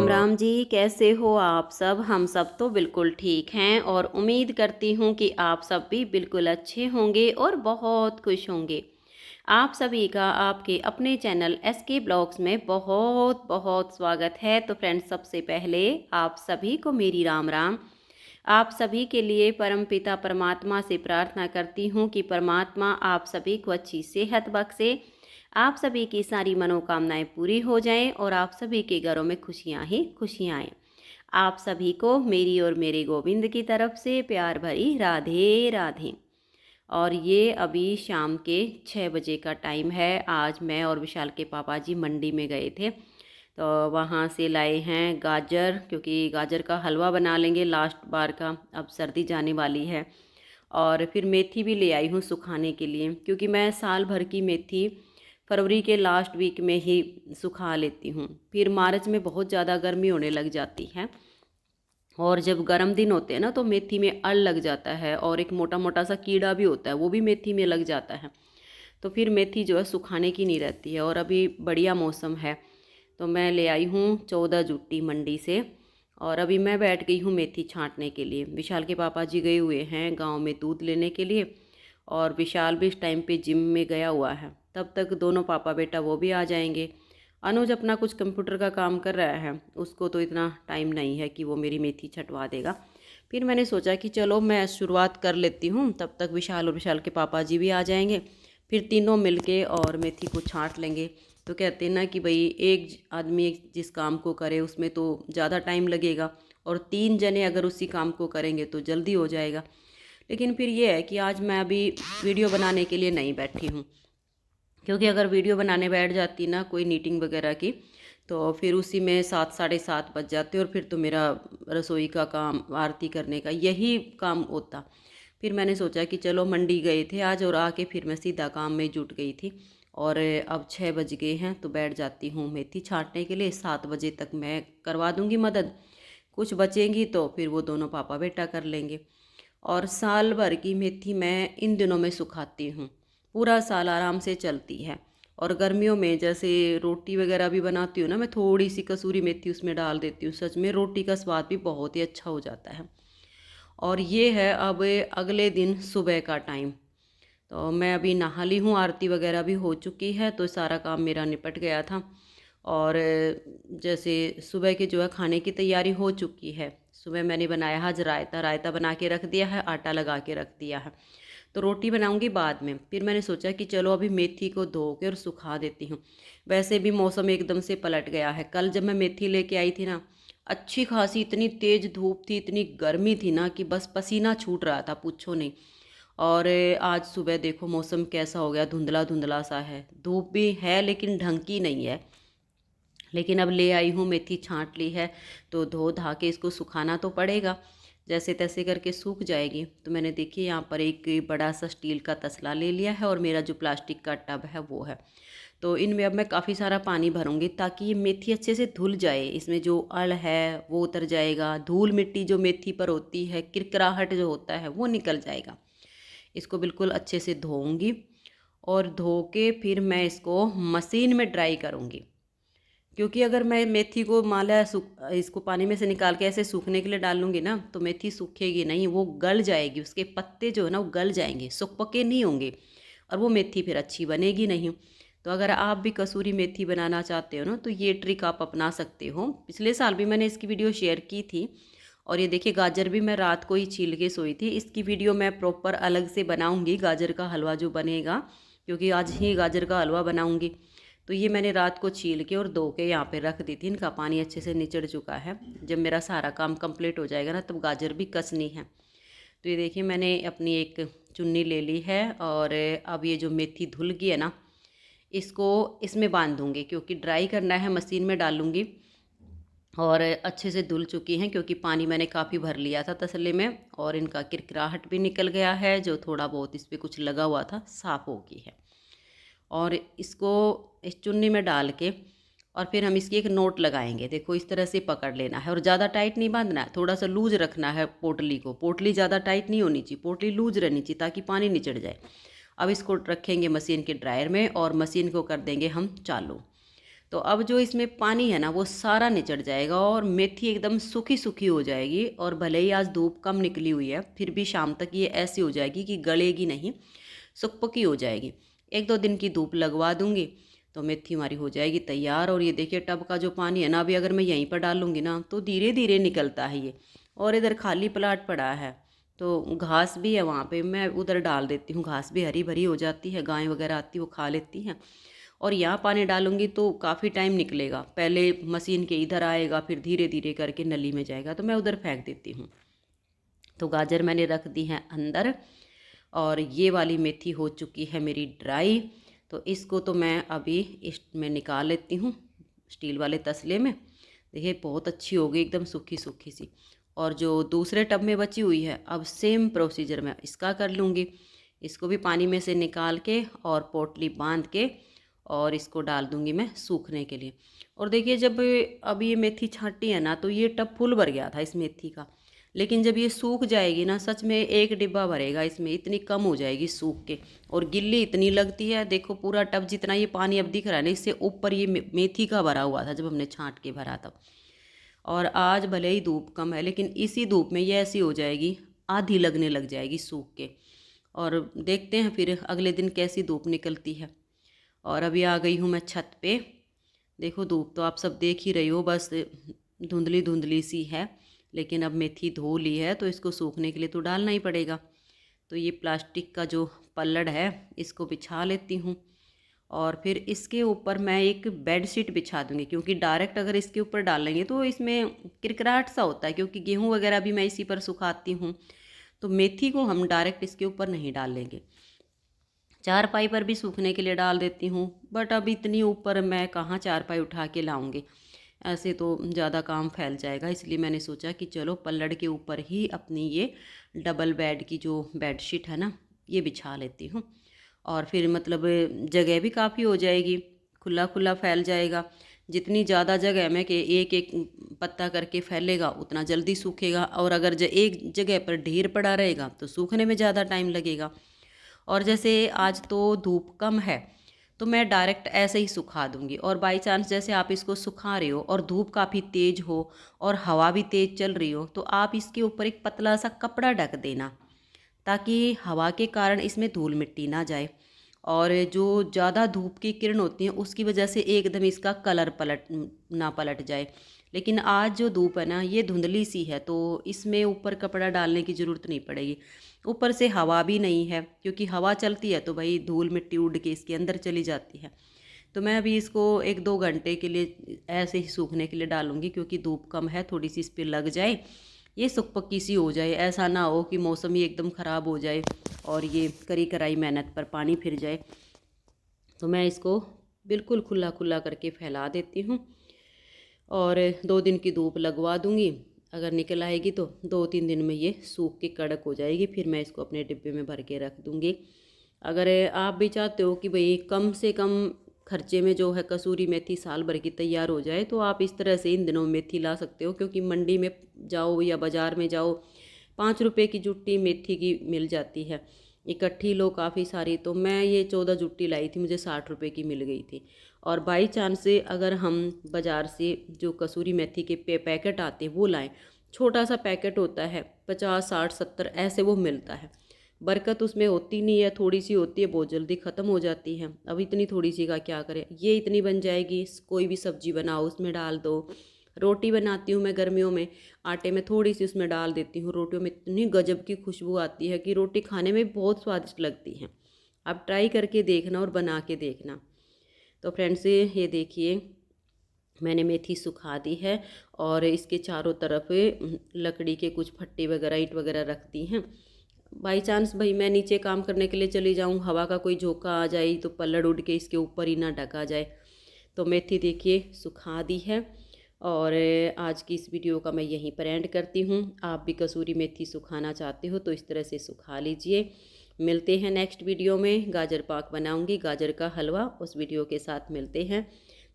राम राम जी, कैसे हो आप सब। हम सब तो बिल्कुल ठीक हैं और उम्मीद करती हूँ कि आप सब भी बिल्कुल अच्छे होंगे और बहुत खुश होंगे। आप सभी का आपके अपने चैनल एसके ब्लॉग्स में बहुत बहुत स्वागत है। तो फ्रेंड्स, सबसे पहले आप सभी को मेरी राम राम। आप सभी के लिए परमपिता परमात्मा से प्रार्थना करती हूँ कि परमात्मा आप सभी को अच्छी सेहत बख्शे, आप सभी की सारी मनोकामनाएं पूरी हो जाएं और आप सभी के घरों में खुशियां ही खुशियां आएं। आप सभी को मेरी और मेरे गोविंद की तरफ से प्यार भरी राधे राधे। और ये अभी शाम के 6 बजे का टाइम है। आज मैं और विशाल के पापा जी मंडी में गए थे, तो वहाँ से लाए हैं गाजर, क्योंकि गाजर का हलवा बना लेंगे लास्ट बार का, अब सर्दी जाने वाली है। और फिर मेथी भी ले आई हूँ सुखाने के लिए, क्योंकि मैं साल भर की मेथी फरवरी के लास्ट वीक में ही सुखा लेती हूँ। फिर मार्च में बहुत ज़्यादा गर्मी होने लग जाती है और जब गर्म दिन होते हैं ना तो मेथी में अल लग जाता है और एक मोटा मोटा सा कीड़ा भी होता है, वो भी मेथी में लग जाता है। तो फिर मेथी जो है सुखाने की नहीं रहती है। और अभी बढ़िया मौसम है तो मैं ले आई हूँ 14 जुट्टी मंडी से। और अभी मैं बैठ गई हूँ मेथी छांटने के लिए। विशाल के पापा जी गए हुए हैं गांव में दूध लेने के लिए और विशाल भी इस टाइम पे जिम में गया हुआ है। तब तक दोनों पापा बेटा वो भी आ जाएंगे। अनुज अपना कुछ कंप्यूटर का काम कर रहा है, उसको तो इतना टाइम नहीं है कि वो मेरी मेथी छटवा देगा। फिर मैंने सोचा कि चलो मैं शुरुआत कर लेती हूँ, तब तक विशाल और विशाल के पापा जी भी आ जाएंगे। फिर तीनों मिलके और मेथी को छांट लेंगे। तो कहते हैं ना कि भाई एक आदमी जिस काम को करे उसमें तो ज़्यादा टाइम लगेगा और 3 जने अगर उसी काम को करेंगे तो जल्दी हो जाएगा। लेकिन फिर ये है कि आज मैं अभी वीडियो बनाने के लिए नहीं बैठी हूँ, क्योंकि अगर वीडियो बनाने बैठ जाती ना कोई नीटिंग वगैरह की, तो फिर उसी में 7 साढ़े 7 बज जाते और फिर तो मेरा रसोई का काम, आरती करने का यही काम होता। फिर मैंने सोचा कि चलो मंडी गए थे आज और आके फिर मैं सीधा काम में जुट गई थी। और अब 6 बज गए हैं तो बैठ जाती हूँ मेथी छाँटने के लिए। 7 बजे तक मैं करवा दूँगी मदद, कुछ बचेंगी तो फिर वो दोनों पापा बेटा कर लेंगे। और साल भर की मेथी मैं इन दिनों में सुखाती हूँ, पूरा साल आराम से चलती है। और गर्मियों में जैसे रोटी वगैरह भी बनाती हूँ ना, मैं थोड़ी सी कसूरी मेथी उसमें डाल देती हूँ, सच में रोटी का स्वाद भी बहुत ही अच्छा हो जाता है। और ये है अब अगले दिन सुबह का टाइम। तो मैं अभी नहा ली हूँ, आरती वगैरह भी हो चुकी है, तो सारा काम मेरा निपट गया था। और जैसे सुबह के जो है खाने की तैयारी हो चुकी है। सुबह मैंने बनाया आज रायता, रायता बना के रख दिया है, आटा लगा के रख दिया है। तो रोटी बनाऊंगी बाद में। फिर मैंने सोचा कि चलो अभी मेथी को धो के और सुखा देती हूँ। वैसे भी मौसम एकदम से पलट गया है। कल जब मैं मेथी लेके आई थी ना, अच्छी खासी इतनी तेज़ धूप थी, इतनी गर्मी थी ना कि बस पसीना छूट रहा था, पूछो नहीं। और आज सुबह देखो मौसम कैसा हो गया, धुंधला धुंधला सा है, धूप भी है लेकिन ढंग की नहीं है। लेकिन अब ले आई हूँ, मेथी छांट ली है तो धो धा के इसको सुखाना तो पड़ेगा। जैसे तैसे करके सूख जाएगी। तो मैंने देखिए यहाँ पर एक बड़ा सा स्टील का तसला ले लिया है और मेरा जो प्लास्टिक का टब है वो है। तो इनमें अब मैं काफ़ी सारा पानी भरूंगी ताकि ये मेथी अच्छे से धुल जाए, इसमें जो अड़ है वो उतर जाएगा, धूल मिट्टी जो मेथी पर होती है, किरकिराहट जो होता है वो निकल जाएगा। इसको बिल्कुल अच्छे से धोऊंगी और धो के फिर मैं इसको मशीन में ड्राई करूँगी। क्योंकि अगर मैं मेथी को माला इसको पानी में से निकाल के ऐसे सूखने के लिए डाल लूँगी ना, तो मेथी सूखेगी नहीं, वो गल जाएगी, उसके पत्ते जो है ना वो गल जाएंगे, सूख पके नहीं होंगे और वो मेथी फिर अच्छी बनेगी नहीं। तो अगर आप भी कसूरी मेथी बनाना चाहते हो ना तो ये ट्रिक आप अपना सकते हो। पिछले साल भी मैंने इसकी वीडियो शेयर की थी। और ये देखिए गाजर भी मैं रात को ही छील के सोई थी। इसकी वीडियो मैं प्रॉपर अलग से बनाऊंगी, गाजर का हलवा जो बनेगा, क्योंकि आज ही गाजर का हलवा बनाऊंगी। तो ये मैंने रात को छील के और धो के यहाँ पे रख दी थी। इनका पानी अच्छे से निचड़ चुका है। जब मेरा सारा काम कंप्लीट हो जाएगा ना तब गाजर भी कसनी है। तो ये देखिए मैंने अपनी एक चुन्नी ले ली है और अब ये जो मेथी धुल गई है ना, इसको इसमें बांध दूँगी, क्योंकि ड्राई करना है, मशीन में डालूँगी। और अच्छे से धुल चुकी हैं क्योंकि पानी मैंने काफ़ी भर लिया था तसले में और इनका किरकिराहट भी निकल गया है, जो थोड़ा बहुत इस पर कुछ लगा हुआ था साफ़ हो गई है। और इसको इस चुन्नी में डाल के और फिर हम इसकी एक नोट लगाएंगे। देखो इस तरह से पकड़ लेना है और ज़्यादा टाइट नहीं बांधना है, थोड़ा सा लूज रखना है पोटली को। पोटली ज़्यादा टाइट नहीं होनी चाहिए, पोटली लूज रहनी चाहिए ताकि पानी निचड़ जाए। अब इसको रखेंगे मशीन के ड्रायर में और मशीन को कर देंगे हम चालू। तो अब जो इसमें पानी है ना वो सारा निचड़ जाएगा और मेथी एकदम सूखी सूखी हो जाएगी। और भले ही आज धूप कम निकली हुई है फिर भी शाम तक ये ऐसी हो जाएगी कि गलेगी नहीं, सुकपकी हो जाएगी। 1-2 दिन की धूप लगवा दूंगी तो मेथी हमारी हो जाएगी तैयार। और ये देखिए टब का जो पानी है ना, अभी अगर मैं यहीं पर डालूंगी ना तो धीरे धीरे निकलता है ये। और इधर खाली प्लाट पड़ा है तो घास भी है वहाँ पे, मैं उधर डाल देती हूँ, घास भी हरी भरी हो जाती है, गाय वगैरह आती है वो खा लेती हैं। और यहाँ पानी डालूंगी तो काफ़ी टाइम निकलेगा, पहले मशीन के इधर आएगा फिर धीरे धीरे करके नली में जाएगा, तो मैं उधर फेंक देती हूँ। तो गाजर मैंने रख दी हैं अंदर और ये वाली मेथी हो चुकी है मेरी ड्राई। तो इसको तो मैं अभी इसमें निकाल लेती हूँ स्टील वाले तसले में। देखिए बहुत अच्छी हो गई एकदम सूखी सूखी सी। और जो दूसरे टब में बची हुई है अब सेम प्रोसीजर मैं इसका कर लूँगी। इसको भी पानी में से निकाल के और पोटली बांध के और इसको डाल दूँगी मैं सूखने के लिए। और देखिए जब अब ये मेथी छाँटी है ना तो ये टब फुल भर गया था इस मेथी का, लेकिन जब ये सूख जाएगी ना सच में 1 डिब्बा भरेगा इसमें, इतनी कम हो जाएगी सूख के। और गिल्ली इतनी लगती है, देखो पूरा टब जितना ये पानी अब दिख रहा है ना इससे ऊपर ये मेथी का भरा हुआ था जब हमने छाँट के भरा तब। और आज भले ही धूप कम है लेकिन इसी धूप में ये ऐसी हो जाएगी, आधी लगने लग जाएगी सूख के। और देखते हैं फिर अगले दिन कैसी धूप निकलती है। और अभी आ गई हूँ मैं छत पे। देखो धूप तो आप सब देख ही रही हो, बस धुंधली धुंधली सी है, लेकिन अब मेथी धो ली है तो इसको सूखने के लिए तो डालना ही पड़ेगा। तो ये प्लास्टिक का जो पल्लड़ है इसको बिछा लेती हूँ और फिर इसके ऊपर मैं एक बेड शीट बिछा दूँगी, क्योंकि डायरेक्ट अगर इसके ऊपर डालेंगे तो इसमें किरकिराहट सा होता है, क्योंकि गेहूँ वगैरह भी मैं इसी पर सुखाती हूँ। तो मेथी को हम डायरेक्ट इसके ऊपर नहीं डालेंगे, चारपाई पर भी सूखने के लिए डाल देती हूँ, बट अब इतनी ऊपर मैं कहाँ चारपाई उठा के लाऊंगी, ऐसे तो ज़्यादा काम फैल जाएगा। इसलिए मैंने सोचा कि चलो पल्लड़ के ऊपर ही अपनी ये डबल बेड की जो बेडशीट है ना ये बिछा लेती हूँ। और फिर मतलब जगह भी काफ़ी हो जाएगी, खुला खुला फैल जाएगा। जितनी ज़्यादा जगह में कि एक एक पत्ता करके फैलेगा उतना जल्दी सूखेगा। और अगर एक जगह पर ढेर पड़ा रहेगा तो सूखने में ज़्यादा टाइम लगेगा। और जैसे आज तो धूप कम है तो मैं डायरेक्ट ऐसे ही सुखा दूंगी। और बाई चांस जैसे आप इसको सुखा रहे हो और धूप काफ़ी तेज़ हो और हवा भी तेज़ चल रही हो तो आप इसके ऊपर एक पतला सा कपड़ा ढक देना, ताकि हवा के कारण इसमें धूल मिट्टी ना जाए। और जो ज़्यादा धूप की किरण होती हैं उसकी वजह से एकदम इसका कलर पलट जाए। लेकिन आज जो धूप है ना ये धुंधली सी है तो इसमें ऊपर कपड़ा डालने की ज़रूरत नहीं पड़ेगी। ऊपर से हवा भी नहीं है, क्योंकि हवा चलती है तो भाई धूल मिट्टी उड़ के इसके अंदर चली जाती है। तो मैं अभी इसको 1-2 घंटे के लिए ऐसे ही सूखने के लिए डालूंगी, क्योंकि धूप कम है, थोड़ी सी इस पर लग जाए, ये सुकपकी सी हो जाए। ऐसा ना हो कि मौसम ही एकदम ख़राब हो जाए और ये करी कराई मेहनत पर पानी फिर जाए। तो मैं इसको बिल्कुल खुला खुला करके फैला देती हूँ और 2 दिन की धूप लगवा दूँगी। अगर निकल आएगी तो 2-3 दिन में ये सूख के कड़क हो जाएगी, फिर मैं इसको अपने डिब्बे में भर के रख दूँगी। अगर आप भी चाहते हो कि भाई कम से कम खर्चे में जो है कसूरी मेथी साल भर की तैयार हो जाए, तो आप इस तरह से इन दिनों मेथी ला सकते हो। क्योंकि मंडी में जाओ या बाज़ार में जाओ 5 रुपये की जुट्टी मेथी की मिल जाती है, इकट्ठी लो काफ़ी सारी। तो मैं ये 14 जुट्टी लाई थी, मुझे 60 रुपये की मिल गई थी। और बाई चांस से अगर हम बाज़ार से जो कसूरी मेथी के पैकेट आते हैं वो लाएं, छोटा सा पैकेट होता है 50, 60, 70 ऐसे वो मिलता है। बरकत उसमें होती नहीं है, थोड़ी सी होती है, बहुत जल्दी ख़त्म हो जाती है। अब इतनी थोड़ी सी का क्या करें, ये इतनी बन जाएगी। कोई भी सब्जी बनाओ उसमें डाल दो। रोटी बनाती हूँ मैं गर्मियों में, आटे में थोड़ी सी उसमें डाल देती हूँ। रोटियों में इतनी गजब की खुशबू आती है कि रोटी खाने में बहुत स्वादिष्ट लगती हैं। आप ट्राई करके देखना और बना के देखना। तो फ्रेंड्स ये देखिए मैंने मेथी सुखा दी है और इसके चारों तरफ लकड़ी के कुछ फट्टे वगैरह ईंट वगैरह रखती हैं। बाई चांस भाई मैं नीचे काम करने के लिए चली जाऊँ, हवा का कोई झोंका आ जाए तो पल्लड़ उड़ के इसके ऊपर ही ना ढका जाए। तो मेथी देखिए सुखा दी है। और आज की इस वीडियो का मैं यहीं पर एंड करती हूँ। आप भी कसूरी मेथी सुखाना चाहते हो तो इस तरह से सुखा लीजिए। मिलते हैं नेक्स्ट वीडियो में। गाजर पाक बनाऊंगी, गाजर का हलवा, उस वीडियो के साथ मिलते हैं।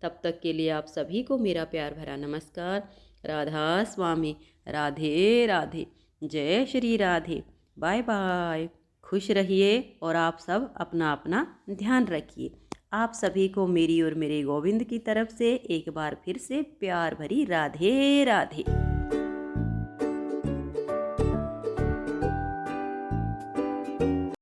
तब तक के लिए आप सभी को मेरा प्यार भरा नमस्कार। राधा स्वामी, राधे राधे, जय श्री राधे, बाय बाय। खुश रहिए और आप सब अपना अपना ध्यान रखिए। आप सभी को मेरी और मेरे गोविंद की तरफ से एक बार फिर से प्यार भरी राधे राधे।